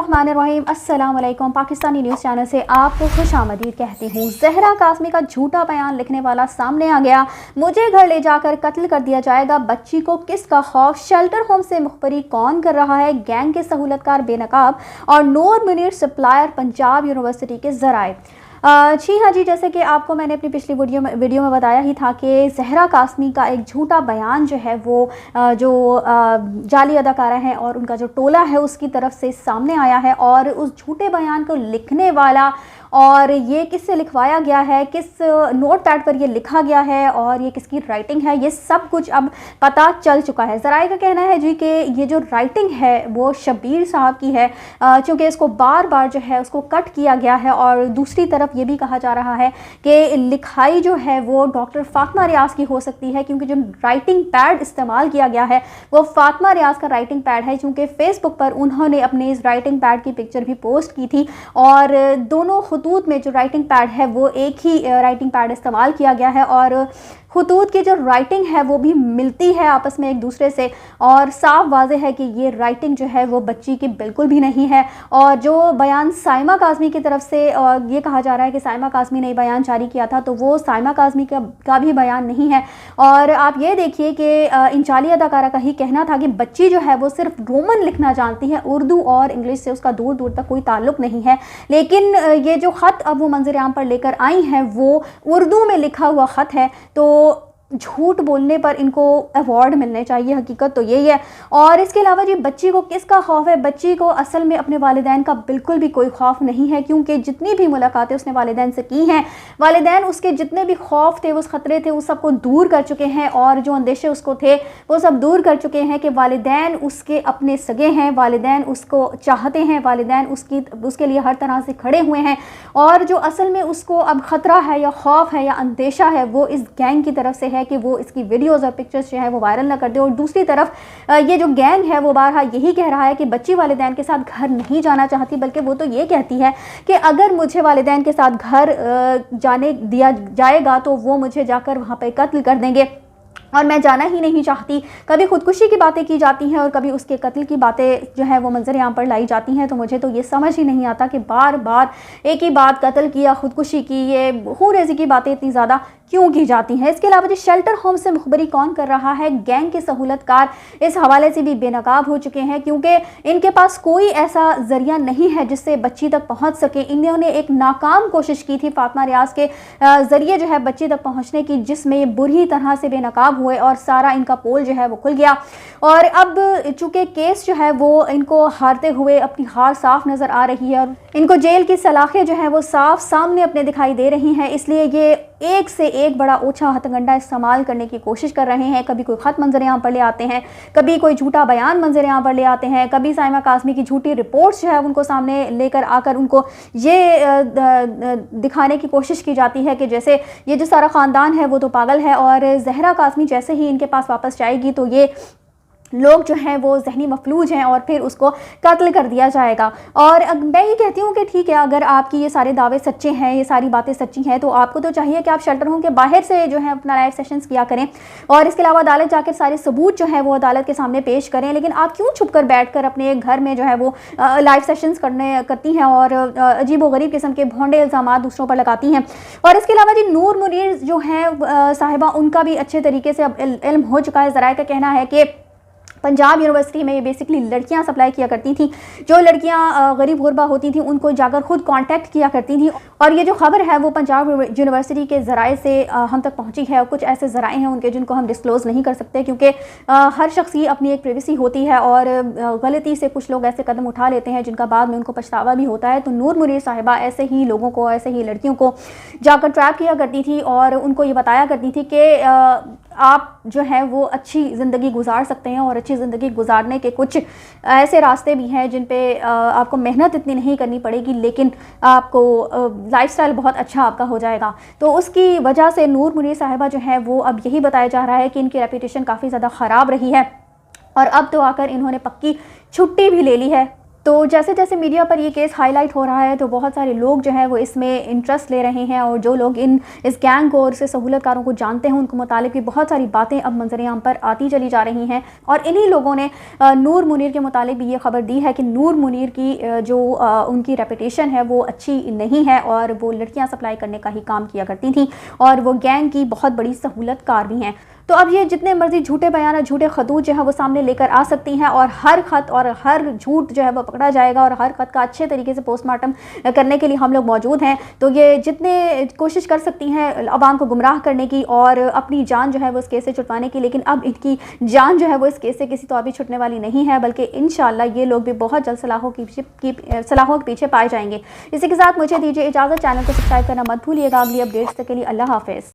बिस्मिल्लाहिर्रहमानिर्रहीम। अस्सलाम वालेकुम। पाकिस्तानी न्यूज़ चैनल से आपको खुशामदीद कहती हूँ। जहरा काज़मी का झूठा बयान लिखने वाला सामने आ गया। मुझे घर ले जाकर कत्ल कर दिया जाएगा, बच्ची को किसका खौफ, शेल्टर होम से मुखबरी कौन कर रहा है, गैंग के सहूलतकार बेनकाब और नूर मुनीर सप्लायर पंजाब यूनिवर्सिटी के ज़राए। जी हाँ जी, जैसे कि आपको मैंने अपनी पिछली वीडियो में बताया ही था कि जहरा काज़मी का एक झूठा बयान जो है वो जाली अदाकारा है और उनका जो टोला है उसकी तरफ से सामने आया है। और उस झूठे बयान को लिखने वाला और ये किससे लिखवाया गया है, किस नोट पैड पर ये लिखा गया है और ये किसकी राइटिंग है, ये सब कुछ अब पता चल चुका है। ज़राए का कहना है जी कि ये जो राइटिंग है वो शब्बीर साहब की है, क्योंकि इसको बार बार जो है उसको कट किया गया है। और दूसरी तरफ ये भी कहा जा रहा है कि लिखाई जो है वो डॉक्टर फातिमा रियाज की हो सकती है, क्योंकि जो राइटिंग पैड इस्तेमाल किया गया है वो फातिमा रियाज का राइटिंग पैड है। क्योंकि फेसबुक पर उन्होंने अपने इस राइटिंग पैड की पिक्चर भी पोस्ट की थी और दोनों खतूत में जो राइटिंग पैड है वो एक ही राइटिंग पैड इस्तेमाल किया गया है और खतूत की जो राइटिंग है वो भी मिलती है आपस में एक दूसरे से। और साफ वाज़े है कि ये राइटिंग जो है वो बच्ची की बिल्कुल भी नहीं है। और जो बयान साइमा काज़मी की तरफ से ये कहा जा रहा है कि साइमा काज़मी ने बयान जारी किया था, तो वो साइमा काज़मी का भी बयान नहीं है। और आप ये देखिए कि इन जाली अदाकारा का ही कहना था कि बच्ची जो है वो सिर्फ रोमन लिखना जानती है, उर्दू और इंग्लिश से उसका दूर दूर तक कोई ताल्लुक़ नहीं है। लेकिन ये जो ख़त अब वो मंजर आम पर लेकर आई हैं वो उर्दू में लिखा हुआ ख़त है। तो झूठ बोलने पर इनको अवार्ड मिलने चाहिए, हकीकत तो यही है। और इसके अलावा जी बच्ची को किसका खौफ है, बच्ची को असल में अपने वालिदैन का बिल्कुल भी कोई खौफ नहीं है, क्योंकि जितनी भी मुलाकातें उसने वालिदैन से की हैं, वालिदैन उसके जितने भी खौफ थे, उस ख़तरे थे, उस सबको दूर कर चुके हैं। और जो अंदेशे उसको थे वो सब दूर कर चुके हैं कि वालिदैन उसके अपने सगे हैं, वालिदैन उसको चाहते हैं, वालिदैन उसके लिए हर तरह से खड़े हुए हैं। और जो असल में उसको अब ख़तरा है या खौफ है या अंदेशा है वो इस गैंग की तरफ से है कि वो इसकी वीडियोस और पिक्चर्स जो है वो वायरल ना कर दे। और दूसरी तरफ ये जो गैंग है वो बारहा यही कह रहा है कि बच्ची वालिदैन के साथ घर नहीं जाना चाहती, बल्कि वो तो ये कहती है कि अगर मुझे वालिदैन के साथ घर जाने दिया जाएगा तो वो मुझे जाकर वहाँ पे कत्ल कर देंगे और मैं जाना ही नहीं चाहती। कभी खुदकुशी की बातें की जाती हैं और कभी उसके कत्ल की बातें जो है वो मंजर आम पर लाई जाती हैं। तो मुझे तो ये समझ ही नहीं आता कि बार बार एक ही बात, कत्ल किया, खुदकुशी की, ये खूरेज़ी की बातें इतनी ज़्यादा क्यों की जाती हैं। इसके अलावा जो शेल्टर होम से मुखबरी कौन कर रहा है, गैंग के सहूलतकार इस हवाले से भी बेनकाब हो चुके हैं, क्योंकि इनके पास कोई ऐसा ज़रिया नहीं है जिससे बच्ची तक पहुँच सके। इन्होंने एक नाकाम कोशिश की थी फातिमा रियाज के ज़रिए जो है बच्ची तक पहुँचने की, जिसमें ये बुरी तरह से बेनकाब हुए और सारा इनका पोल जो है वो खुल गया। और अब चूँकि केस जो है वो इनको हारते हुए अपनी हार साफ नज़र आ रही है और इनको जेल की सलाखें जो हैं वो साफ सामने अपने दिखाई दे रही हैं, इसलिए ये एक से एक बड़ा ओछा हथकंडा इस्तेमाल करने की कोशिश कर रहे हैं। कभी कोई ख़त मंजर आम पर ले आते हैं, कभी कोई झूठा बयान मंजर आम पर ले आते हैं, कभी साइमा काज़मी की झूठी रिपोर्ट्स जो है उनको सामने लेकर आकर उनको ये दिखाने की कोशिश की जाती है कि जैसे ये जो सारा ख़ानदान है वो तो पागल है और जहरा काज़मी जैसे ही इनके पास वापस जाएगी तो ये लोग जो हैं वो जहनी मफलूज हैं और फिर उसको कत्ल कर दिया जाएगा। और मैं ये कहती हूँ कि ठीक है, अगर आपकी ये सारे दावे सच्चे हैं, ये सारी बातें सच्ची हैं, तो आपको तो चाहिए कि आप शेल्टर होम के बाहर से जो है अपना लाइव सेशंस किया करें और इसके अलावा अदालत जाकर सारे सबूत जो है वो अदालत के सामने पेश करें। लेकिन आप क्यों छुप कर बैठ कर अपने घर में जो है वो लाइव सेशंस करती हैं और अजीब व गरीब किस्म के भोंडे इल्ज़ाम दूसरों पर लगाती हैं। और इसके अलावा जी नूर मुनीर जो हैं साहिबा, उनका भी अच्छे तरीके से अब इल्म हो चुका है। ज़राए का कहना है कि पंजाब यूनिवर्सिटी में ये बेसिकली लड़कियां सप्लाई किया करती थी, जो लड़कियां गरीब गुरबा होती थी उनको जाकर खुद कांटेक्ट किया करती थी। और ये जो खबर है वो पंजाब यूनिवर्सिटी के ज़राए से हम तक पहुंची है। और कुछ ऐसे ज़राए हैं उनके जिनको हम डिस्क्लोज़ नहीं कर सकते, क्योंकि हर शख्स की अपनी एक प्राइवेसी होती है और गलती से कुछ लोग ऐसे कदम उठा लेते हैं जिनका बाद में उनको पछतावा भी होता है। तो नूर मुनीर साहिबा ऐसे ही लोगों को, ऐसे ही लड़कियों को जाकर ट्रैप किया करती थी और उनको ये बताया करती थी कि आप जो है वो अच्छी ज़िंदगी गुजार सकते हैं और अच्छी ज़िंदगी गुजारने के कुछ ऐसे रास्ते भी हैं जिन पे आपको मेहनत इतनी नहीं करनी पड़ेगी, लेकिन आपको लाइफस्टाइल बहुत अच्छा आपका हो जाएगा। तो उसकी वजह से नूर मुनीर साहिबा जो है वो अब यही बताया जा रहा है कि इनकी रेपुटेशन काफ़ी ज़्यादा ख़राब रही है और अब तो आकर इन्होंने पक्की छुट्टी भी ले ली है। तो जैसे जैसे मीडिया पर ये केस हाईलाइट हो रहा है तो बहुत सारे लोग जो है वो इसमें इंटरेस्ट ले रहे हैं, और जो लोग इस गैंग को और इससे सहूलतकारों को जानते हैं उनको मुतालिक भी बहुत सारी बातें अब मंजरेआम पर आती चली जा रही हैं। और इन्हीं लोगों ने नूर मुनीर के मुतालिक भी ये खबर दी है कि नूर मुनीर की जो उनकी रेपुटेशन है वो अच्छी नहीं है, और वो लड़कियाँ सप्लाई करने का ही काम किया करती थी, और वो गैंग की बहुत बड़ी सहूलतकार भी हैं। तो अब ये जितने मर्जी झूठे बयान, झूठे खतूत जो है वो सामने लेकर आ सकती हैं, और हर खत और हर झूठ जो है वो पकड़ा जाएगा, और हर खत का अच्छे तरीके से पोस्टमार्टम करने के लिए हम लोग मौजूद हैं। तो ये जितने कोशिश कर सकती हैं अवाम को गुमराह करने की और अपनी जान जो है वो इस केस से छुटवाने की, लेकिन अब इनकी जान जो है वो इस केस से किसी तौर भी छुटने वाली नहीं है, बल्कि इंशाल्लाह ये लोग भी बहुत जल्द सलाहों के पीछे पाए जाएंगे। इसी के साथ मुझे दीजिए इजाज़त। चैनल को सब्सक्राइब करना मत भूलिएगा। अगली अपडेट्स तक के लिए अल्लाह हाफिज़।